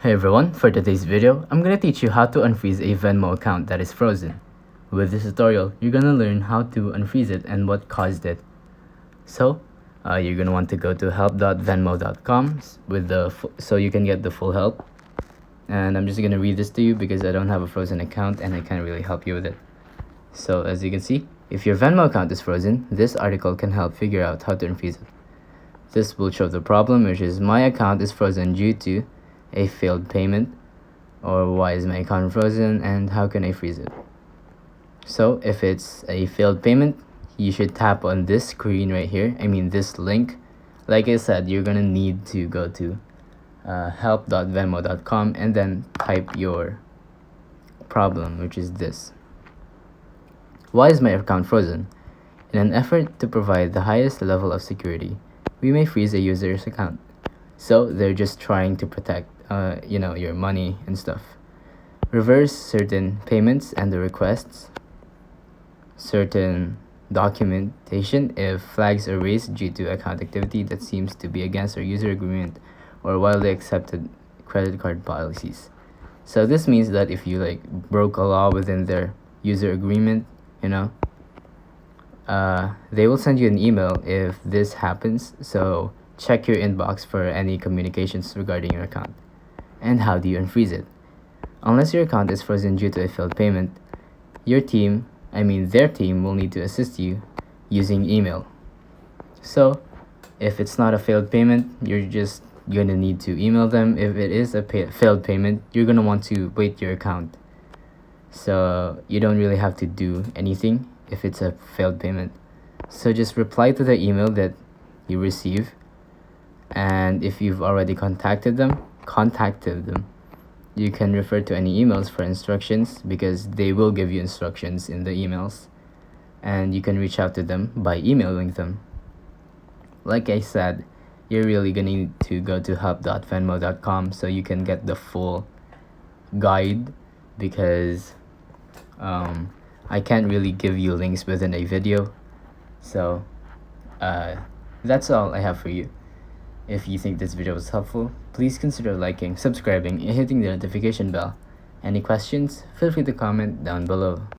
Hey everyone, for today's video, I'm gonna teach you how to unfreeze a Venmo account that is frozen. With this tutorial, you're gonna learn how to unfreeze it and what caused it. So, you're gonna want to go to help.venmo.com so you can get the full help. And I'm just gonna read this to you because I don't have a frozen account and I can't really help you with it. So as you can see, if your Venmo account is frozen, this article can help figure out how to unfreeze it. This will show the problem, which is my account is frozen due to a failed payment, or why is my account frozen and how can I freeze it. So if it's a failed payment, you should tap on this screen right here, this link. Like I said, you're gonna need to go to help.venmo.com and then type your problem, which is this. Why is my account frozen? In an effort to provide the highest level of security, we may freeze a user's account. So they're just trying to protect your money and stuff. Reverse certain payments and the requests, certain documentation if flags are raised due to account activity that seems to be against our user agreement or widely accepted credit card policies. So this means that if you broke a law within their user agreement, they will send you an email if this happens. So check your inbox for any communications regarding your account. And how do you unfreeze it? Unless your account is frozen due to a failed payment, their team will need to assist you using email. So if it's not a failed payment, you're just gonna need to email them. If it is a failed payment, you're gonna want to wait your account. So you don't really have to do anything if it's a failed payment. So just reply to the email that you receive, and if you've already contacted them, you can refer to any emails for instructions because they will give you instructions in the emails, and you can reach out to them by emailing them. Like I said, you're really gonna need to go to help.venmo.com so you can get the full guide, because I can't really give you links within a video. So that's all I have for you. If you think this video was helpful, please consider liking, subscribing, and hitting the notification bell. Any questions? Feel free to comment down below.